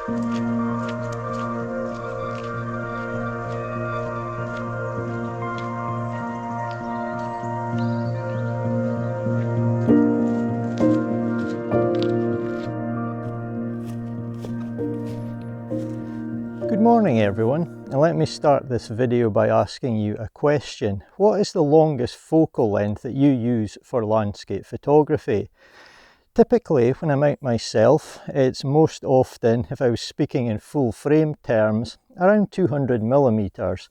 Good morning everyone, and let me start this video by asking you a question. What is the longest focal length that you use for landscape photography? Typically when I'm out myself, it's most often, if I was speaking in full frame terms, around 200mm,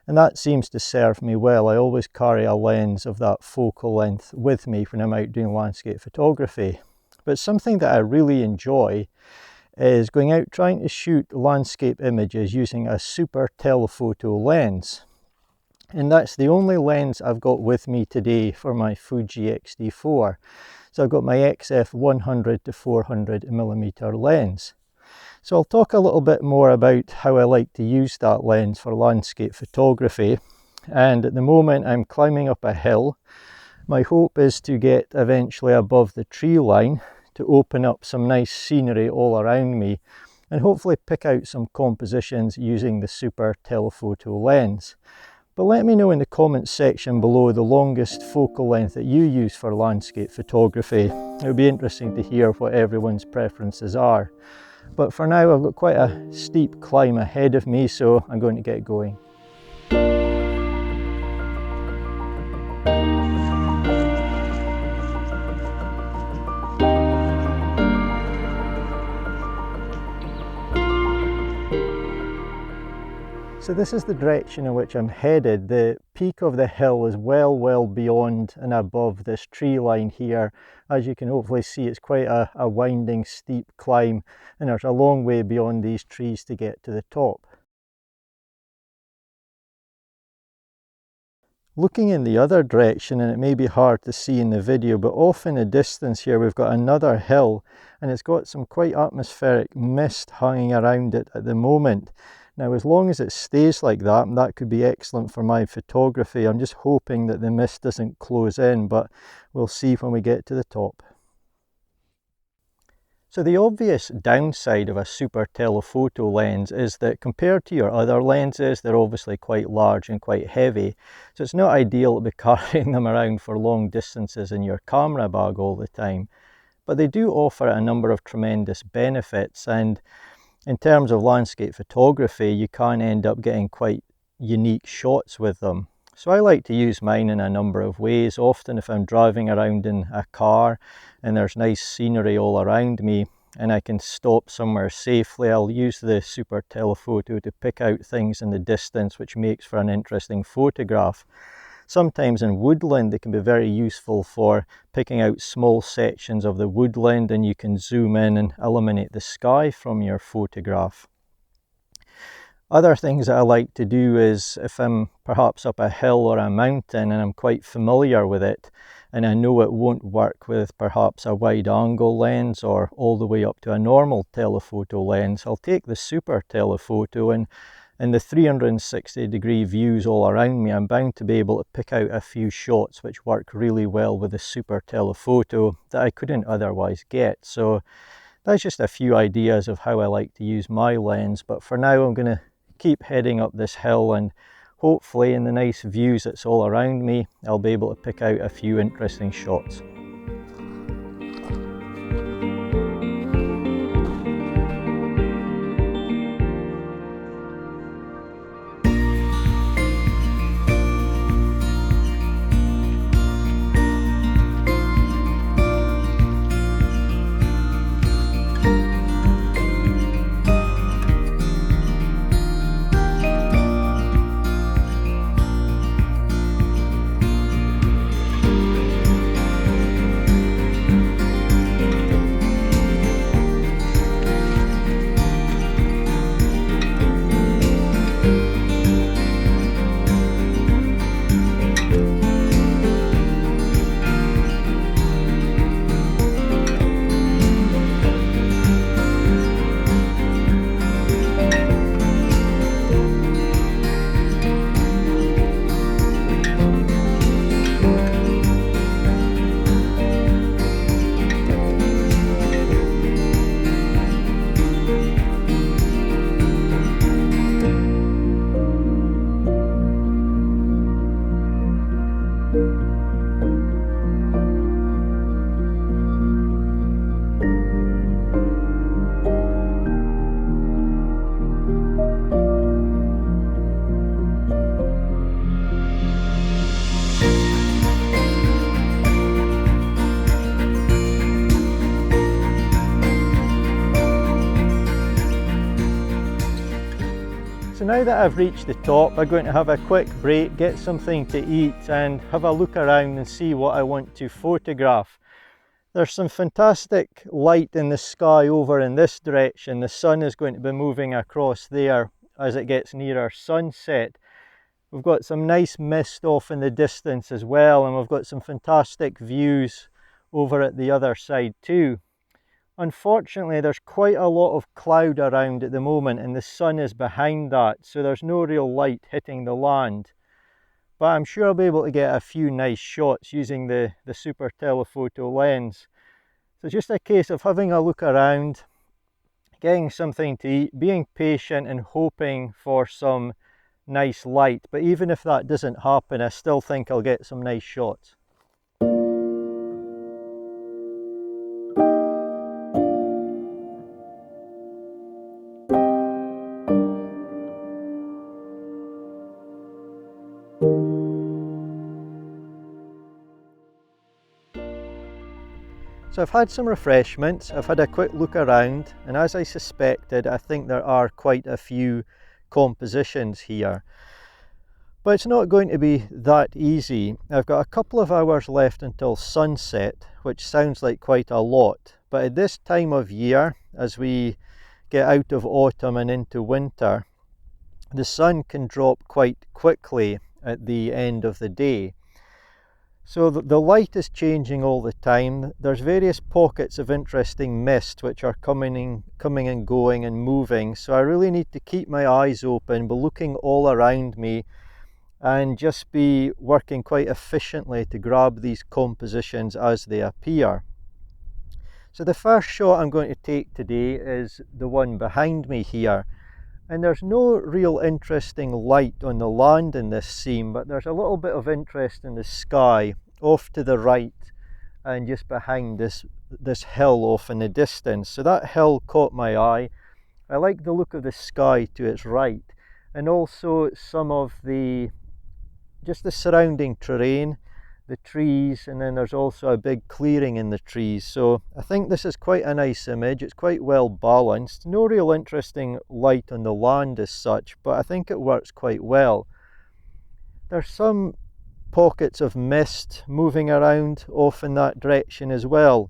and that seems to serve me well. I always carry a lens of that focal length with me when I'm out doing landscape photography. But something that I really enjoy is going out trying to shoot landscape images using a super telephoto lens. And that's the only lens I've got with me today for my Fuji X-T4. So I've got my XF100-400mm lens. So I'll talk a little bit more about how I like to use that lens for landscape photography. And at the moment I'm climbing up a hill. My hope is to get eventually above the tree line to open up some nice scenery all around me and hopefully pick out some compositions using the super telephoto lens. But let me know in the comments section below the longest focal length that you use for landscape photography. It would be interesting to hear what everyone's preferences are. But for now I've got quite a steep climb ahead of me, so I'm going to get going. So this is the direction in which I'm headed. The peak of the hill is well beyond and above this tree line here. As you can hopefully see, it's quite a winding, steep climb, and there's a long way beyond these trees to get to the top. Looking in the other direction, and it may be hard to see in the video, but off in the distance here we've got another hill, and it's got some quite atmospheric mist hanging around it at the moment. Now, as long as it stays like that, that could be excellent for my photography. I'm just hoping that the mist doesn't close in, but we'll see when we get to the top. So the obvious downside of a super telephoto lens is that compared to your other lenses, they're obviously quite large and quite heavy. So it's not ideal to be carrying them around for long distances in your camera bag all the time. But they do offer a number of tremendous benefits, and in terms of landscape photography, you can end up getting quite unique shots with them. So I like to use mine in a number of ways. Often if I'm driving around in a car and there's nice scenery all around me and I can stop somewhere safely, I'll use the super telephoto to pick out things in the distance, which makes for an interesting photograph. Sometimes in woodland they can be very useful for picking out small sections of the woodland, and you can zoom in and eliminate the sky from your photograph. Other things that I like to do is if I'm perhaps up a hill or a mountain and I'm quite familiar with it and I know it won't work with perhaps a wide angle lens or all the way up to a normal telephoto lens, I'll take the super telephoto, and in the 360-degree views all around me, I'm bound to be able to pick out a few shots which work really well with the super telephoto that I couldn't otherwise get. So that's just a few ideas of how I like to use my lens, but for now I'm going to keep heading up this hill, and hopefully in the nice views that's all around me, I'll be able to pick out a few interesting shots. now that I've reached the top, I'm going to have a quick break, get something to eat and have a look around and see what I want to photograph. There's some fantastic light in the sky over in this direction. The sun is going to be moving across there as it gets nearer sunset. We've got some nice mist off in the distance as well, and we've got some fantastic views over at the other side too. Unfortunately, there's quite a lot of cloud around at the moment and the sun is behind that, so there's no real light hitting the land. But I'm sure I'll be able to get a few nice shots using the Super Telephoto lens. So it's just a case of having a look around, getting something to eat, being patient and hoping for some nice light. But even if that doesn't happen, I still think I'll get some nice shots. So I've had some refreshments, I've had a quick look around, and as I suspected, I think there are quite a few compositions here. But it's not going to be that easy. I've got a couple of hours left until sunset, which sounds like quite a lot. But at this time of year, as we get out of autumn and into winter, the sun can drop quite quickly at the end of the day. So the light is changing all the time. There's various pockets of interesting mist which are coming and going and moving. So I really need to keep my eyes open, be looking all around me and just be working quite efficiently to grab these compositions as they appear. So the first shot I'm going to take today is the one behind me here. And there's no real interesting light on the land in this scene, but there's a little bit of interest in the sky off to the right and just behind this hill off in the distance. So that hill caught my eye. I like the look of the sky to its right, and also some of just the surrounding terrain, the trees, and then there's also a big clearing in the trees. So I think this is quite a nice image. It's quite well balanced. No real interesting light on the land as such, but I think it works quite well. There's some pockets of mist moving around off in that direction as well.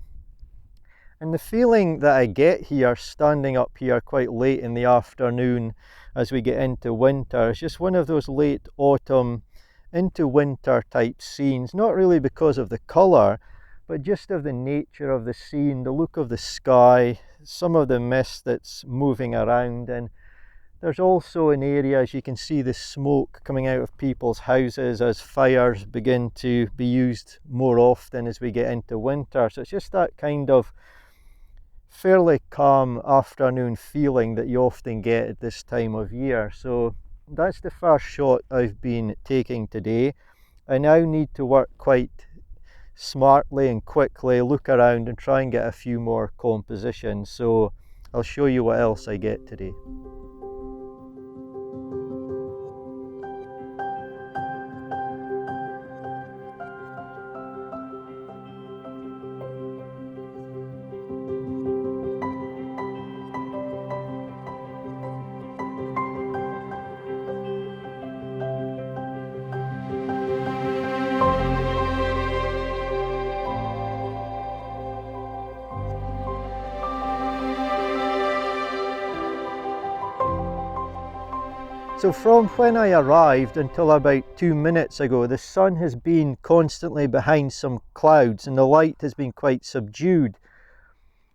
And the feeling that I get here, standing up here quite late in the afternoon as we get into winter, is just one of those late autumn into winter type scenes, not really because of the colour, but just of the nature of the scene, the look of the sky, some of the mist that's moving around. And there's also an area, as you can see, the smoke coming out of people's houses as fires begin to be used more often as we get into winter. So it's just that kind of fairly calm afternoon feeling that you often get at this time of year. So that's the first shot I've been taking today. I now need to work quite smartly and quickly, look around and try and get a few more compositions. So I'll show you what else I get today. So from when I arrived until about 2 minutes ago, the sun has been constantly behind some clouds and the light has been quite subdued.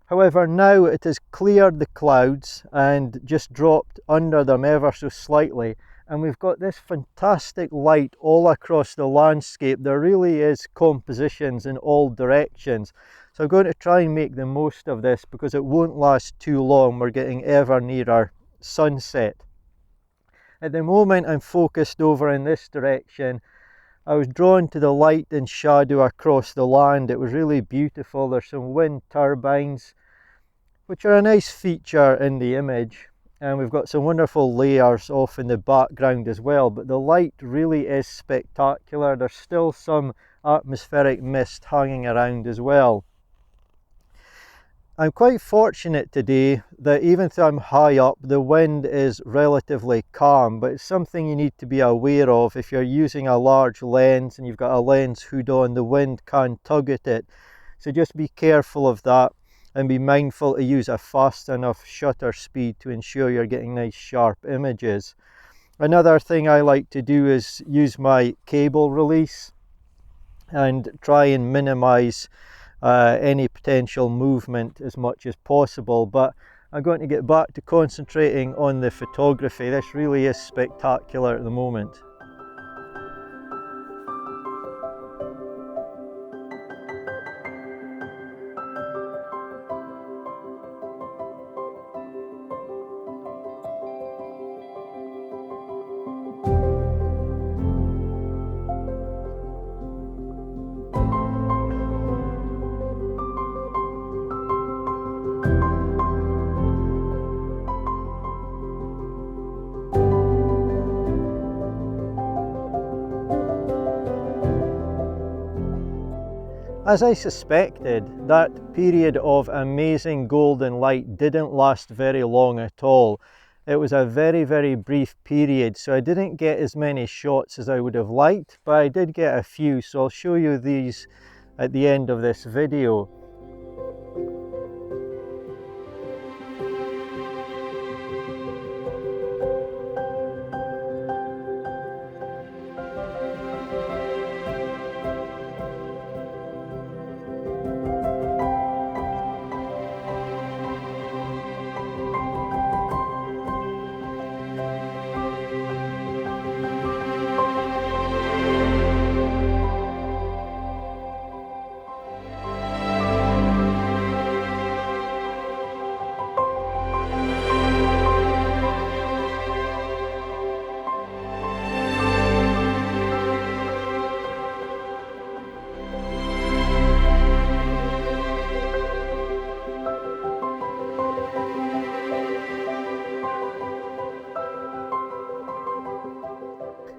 However, now it has cleared the clouds and just dropped under them ever so slightly, and we've got this fantastic light all across the landscape. There really is compositions in all directions. So I'm going to try and make the most of this because it won't last too long. We're getting ever nearer sunset. At the moment I'm focused over in this direction. I was drawn to the light and shadow across the land. It was really beautiful. There's some wind turbines, which are a nice feature in the image. And we've got some wonderful layers off in the background as well. But the light really is spectacular. There's still some atmospheric mist hanging around as well. I'm quite fortunate today that even though I'm high up, the wind is relatively calm, but it's something you need to be aware of. If you're using a large lens and you've got a lens hood on, the wind can tug at it. So just be careful of that and be mindful to use a fast enough shutter speed to ensure you're getting nice sharp images. Another thing I like to do is use my cable release and try and minimize any potential movement as much as possible. But I'm going to get back to concentrating on the photography. This really is spectacular at the moment. As I suspected, that period of amazing golden light didn't last very long at all. It was a very, very brief period, so I didn't get as many shots as I would have liked, but I did get a few, so I'll show you these at the end of this video.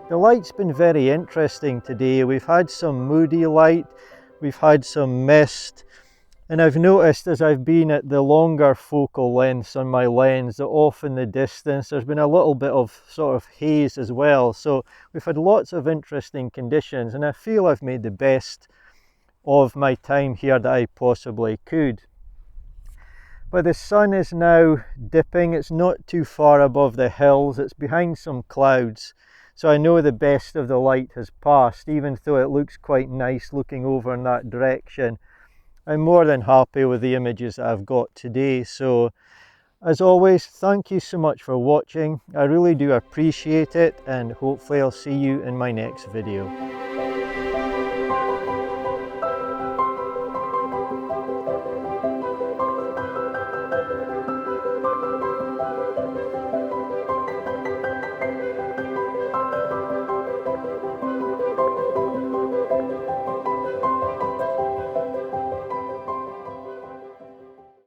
The light's been very interesting today. We've had some moody light, we've had some mist, and I've noticed as I've been at the longer focal lengths on my lens that off in the distance there's been a little bit of sort of haze as well. So we've had lots of interesting conditions, and I feel I've made the best of my time here that I possibly could. But the sun is now dipping. It's not too far above the hills, it's behind some clouds. So I know the best of the light has passed, even though it looks quite nice looking over in that direction. I'm more than happy with the images that I've got today. So as always, thank you so much for watching. I really do appreciate it, and hopefully I'll see you in my next video.